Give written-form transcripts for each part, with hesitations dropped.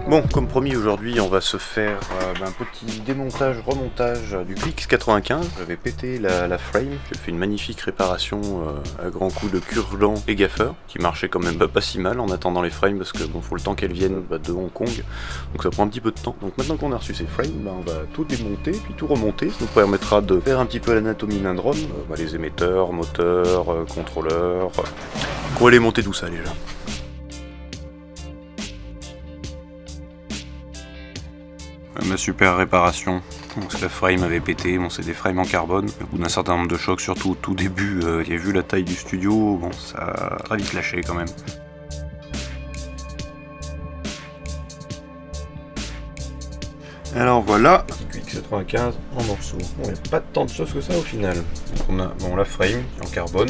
Bon, comme promis, aujourd'hui on va se faire un petit démontage, remontage du QX95. J'avais pété la frame, j'ai fait une magnifique réparation à grands coups de cure-blanc et gaffeur, qui marchait quand même pas si mal en attendant les frames, parce que bon, faut le temps qu'elles viennent de Hong Kong, donc ça prend un petit peu de temps. Donc maintenant qu'on a reçu ces frames, on va tout démonter, puis tout remonter, ça nous permettra de faire un petit peu l'anatomie d'un drone, les émetteurs, moteurs, contrôleurs, on va les monter tout ça déjà. Ma super réparation, parce que la frame avait pété, bon c'est des frames en carbone, au bout d'un certain nombre de chocs, surtout au tout début, il y a vu la taille du studio, bon ça a très vite lâché quand même. Alors voilà, QX95 en morceaux. Bon, il n'y a pas tant de choses que ça au final. Donc on a bon, la frame en carbone,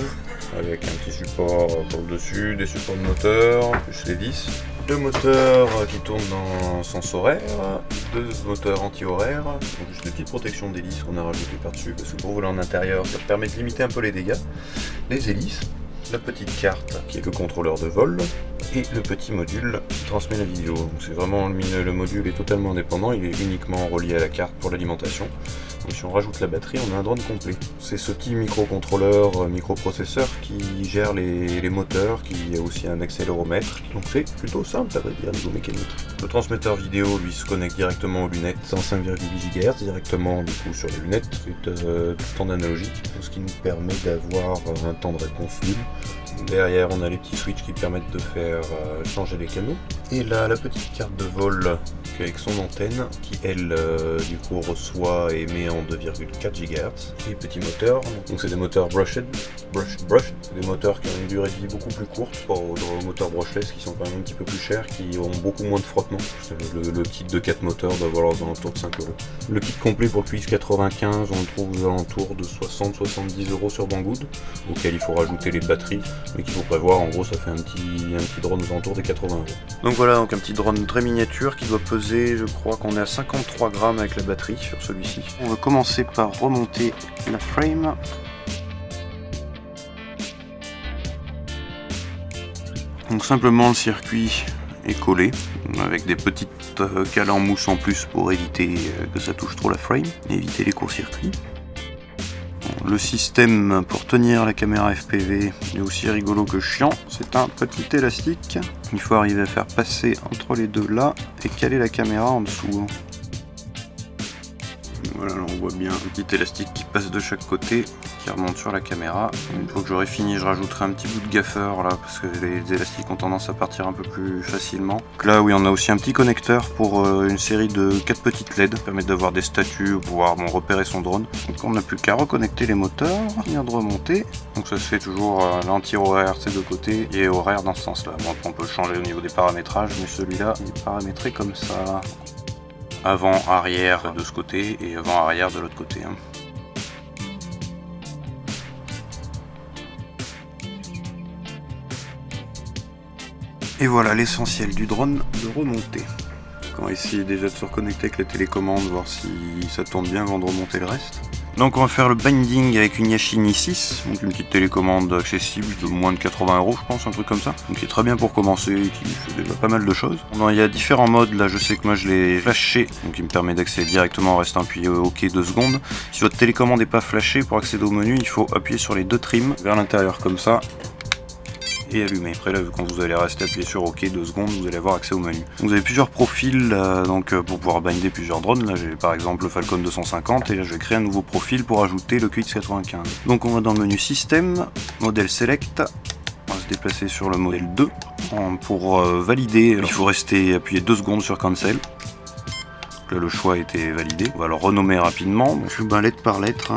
avec un petit support pour le dessus, des supports de moteur, plus les vis. Deux moteurs qui tournent dans sens horaire, deux moteurs anti-horaire, juste des petites protections d'hélice qu'on a rajoutées par-dessus, parce que pour voler en intérieur, ça permet de limiter un peu les dégâts. Les hélices, la petite carte qui est le contrôleur de vol, et le petit module qui transmet la vidéo. C'est vraiment le module est totalement indépendant, il est uniquement relié à la carte pour l'alimentation. Donc si on rajoute la batterie, on a un drone complet. C'est ce petit microcontrôleur, microprocesseur qui gère les moteurs, qui a aussi un accéléromètre. Donc c'est plutôt simple à vrai dire niveau mécanique. Le transmetteur vidéo lui se connecte directement aux lunettes, 105,8 GHz directement du coup sur les lunettes, c'est tout en analogique, ce qui nous permet d'avoir un temps de réponse nul. Derrière on a les petits switches qui permettent de faire changer les canaux. Et là la petite carte de vol avec son antenne qui elle du coup reçoit et émet en 2,4 GHz. Les petits moteurs, donc c'est des moteurs brushed, c'est des moteurs qui ont une durée de vie beaucoup plus courte par aux moteurs brushless qui sont quand même un petit peu plus chers, qui ont beaucoup moins de frottement. Le kit de 4 moteurs doit valoir aux alentours de 5 €. Le kit complet pour le QX95 on le trouve aux alentours de 60-70 € sur Banggood, auquel il faut rajouter les batteries, mais qu'il faut prévoir, en gros ça fait un petit drone aux alentours des 80 €. Donc voilà, donc un petit drone très miniature qui doit peser, je crois qu'on est à 53 grammes avec la batterie sur celui-ci. On va commencer par remonter la frame. Donc simplement le circuit est collé, avec des petites cales en mousse en plus pour éviter que ça touche trop la frame, et éviter les courts-circuits. Le système pour tenir la caméra FPV est aussi rigolo que chiant, c'est un petit élastique. Il faut arriver à faire passer entre les deux là et caler la caméra en dessous. Voilà, là on voit bien un petit élastique qui passe de chaque côté, qui remonte sur la caméra. Une fois que j'aurai fini, je rajouterai un petit bout de gaffeur là, parce que les élastiques ont tendance à partir un peu plus facilement. Donc là oui, on a aussi un petit connecteur pour une série de 4 petites LED, qui permettent d'avoir des statuts pour pouvoir repérer son drone. Donc on n'a plus qu'à reconnecter les moteurs, finir de remonter. Donc ça se fait toujours l'anti-horaire ces deux côtés et horaire dans ce sens là. Bon, on peut changer au niveau des paramétrages, mais celui-là il est paramétré comme ça. Avant, arrière de ce côté et avant, arrière de l'autre côté. Et voilà l'essentiel du drone de remonter. On va essayer déjà de se reconnecter avec la télécommande, voir si ça tourne bien avant de remonter le reste. Donc on va faire le binding avec une Yashin i6, donc une petite télécommande accessible de moins de 80 € je pense, un truc comme ça. Donc qui est très bien pour commencer et qui fait déjà pas mal de choses. Donc, il y a différents modes, là je sais que moi je l'ai flashé, donc il me permet d'accéder directement en restant appuyé OK 2 secondes. Si votre télécommande n'est pas flashée, pour accéder au menu il faut appuyer sur les deux trims vers l'intérieur comme ça. Et allumer. Après là, quand vous allez rester appuyé sur OK 2 secondes, vous allez avoir accès au menu. Vous avez plusieurs profils pour pouvoir binder plusieurs drones. Là j'ai par exemple le Falcon 250 et là je vais créer un nouveau profil pour ajouter le QX95. Donc on va dans le menu Système, Modèle Select. On va se déplacer sur le modèle 2. Pour valider, il faut rester appuyé 2 secondes sur Cancel. Donc là le choix a été validé. On va le renommer rapidement. Donc, je vais lettre par lettre.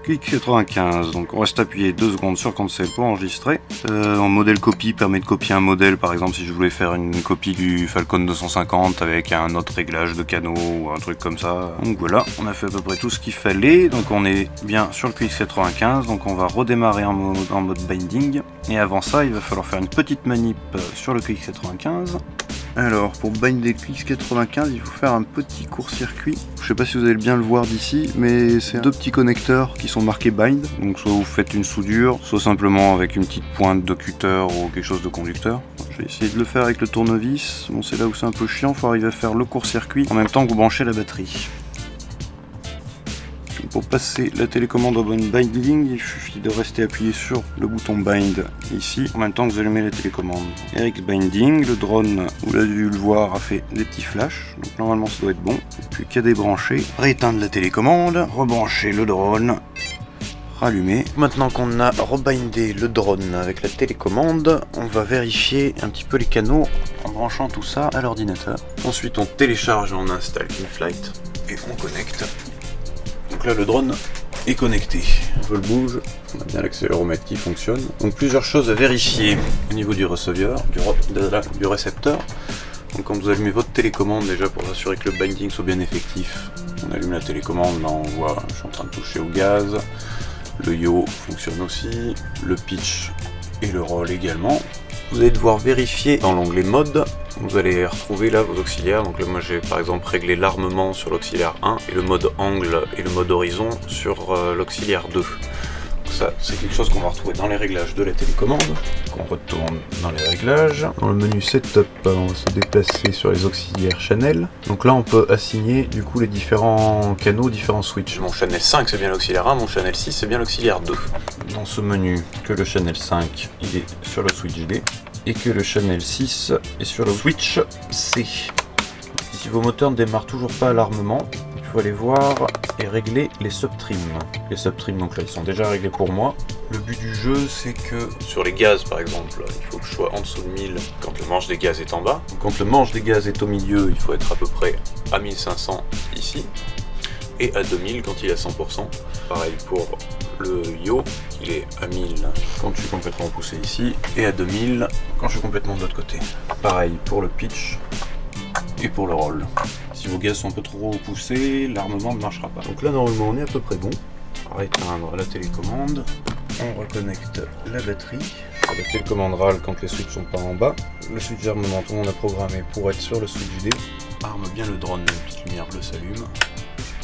QX95, donc on reste appuyé 2 secondes sur Cancel pour enregistrer. En modèle copie permet de copier un modèle, par exemple si je voulais faire une copie du Falcon 250 avec un autre réglage de canaux ou un truc comme ça. Donc voilà, on a fait à peu près tout ce qu'il fallait, donc on est bien sur le QX95, donc on va redémarrer en mode binding. Et avant ça, il va falloir faire une petite manip sur le QX95. Alors pour binder le X95, il faut faire un petit court-circuit. Je sais pas si vous allez bien le voir d'ici, mais c'est deux petits connecteurs qui sont marqués bind. Donc soit vous faites une soudure, soit simplement avec une petite pointe de cutter ou quelque chose de conducteur. Je vais essayer de le faire avec le tournevis. Bon, c'est là où c'est un peu chiant, il faut arriver à faire le court-circuit en même temps que vous branchez la batterie. Pour passer la télécommande au bon binding, il suffit de rester appuyé sur le bouton bind ici, en même temps que vous allumez la télécommande. RX Binding, le drone, vous l'avez dû le voir, a fait des petits flashs, donc normalement ça doit être bon. Et puis qu'à débrancher, rééteindre la télécommande, rebrancher le drone, rallumer. Maintenant qu'on a rebindé le drone avec la télécommande, on va vérifier un petit peu les canaux en branchant tout ça à l'ordinateur. Ensuite on télécharge et on installe KingFlight et on connecte. Donc là le drone est connecté. Je le bouge, on a bien l'accéléromètre qui fonctionne. Donc plusieurs choses à vérifier au niveau du receveur, du récepteur. Donc quand vous allumez votre télécommande déjà pour s'assurer que le binding soit bien effectif, on allume la télécommande, là on voit je suis en train de toucher au gaz. Le yaw fonctionne aussi, le pitch et le roll également. Vous allez devoir vérifier dans l'onglet mode, vous allez retrouver là vos auxiliaires. Donc là moi j'ai par exemple réglé l'armement sur l'auxiliaire 1 et le mode angle et le mode horizon sur l'auxiliaire 2. Donc ça c'est quelque chose qu'on va retrouver dans les réglages de la télécommande. On retourne dans les réglages. Dans le menu setup, on va se déplacer sur les auxiliaires channel. Donc là on peut assigner du coup les différents canaux, différents switches. Mon channel 5 c'est bien l'auxiliaire 1, mon channel 6 c'est bien l'auxiliaire 2. Dans ce menu, que le channel 5 il est sur le switch D et que le channel 6 est sur le switch C. Si vos moteurs ne démarrent toujours pas à l'armement, il faut aller voir et régler les subtrims. Les subtrims, donc là, ils sont déjà réglés pour moi. Le but du jeu, c'est que sur les gaz, par exemple, il faut que je sois en dessous de 1000 quand le manche des gaz est en bas. Donc, quand le manche des gaz est au milieu, il faut être à peu près à 1500 ici. Et à 2000 quand il est à 100%. Pareil pour le yaw, il est à 1000 quand je suis complètement poussé ici, et à 2000 quand je suis complètement de l'autre côté. Pareil pour le pitch et pour le roll. Si vos gaz sont un peu trop poussés, l'armement ne marchera pas. Donc là normalement on est à peu près bon. On va éteindre la télécommande, on reconnecte la batterie. La télécommande râle quand les switches sont pas en bas. Le switch d'armement, tout le monde a programmé pour être sur le switch D. Arme bien le drone, une petite lumière bleue s'allume.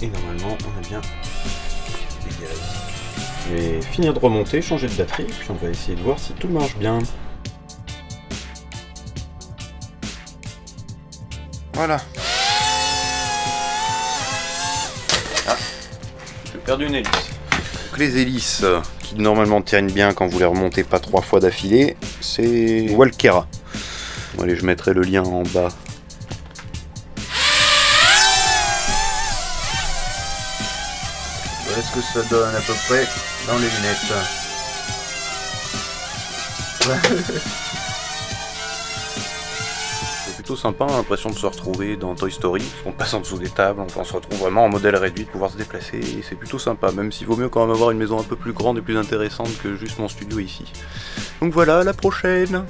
Et normalement on a bien les gaz. Je vais finir de remonter, changer de batterie, puis on va essayer de voir si tout marche bien. Voilà. Ah, j'ai perdu une hélice. Donc les hélices qui normalement tiennent bien quand vous les remontez pas 3 fois d'affilée, c'est Walkera. Bon, allez, je mettrai le lien en bas. Voilà ce que ça donne à peu près dans les lunettes. C'est plutôt sympa, on a l'impression de se retrouver dans Toy Story. On passe en dessous des tables, enfin, on se retrouve vraiment en modèle réduit, de pouvoir se déplacer. Et c'est plutôt sympa, même s'il vaut mieux quand même avoir une maison un peu plus grande et plus intéressante que juste mon studio ici. Donc voilà, à la prochaine!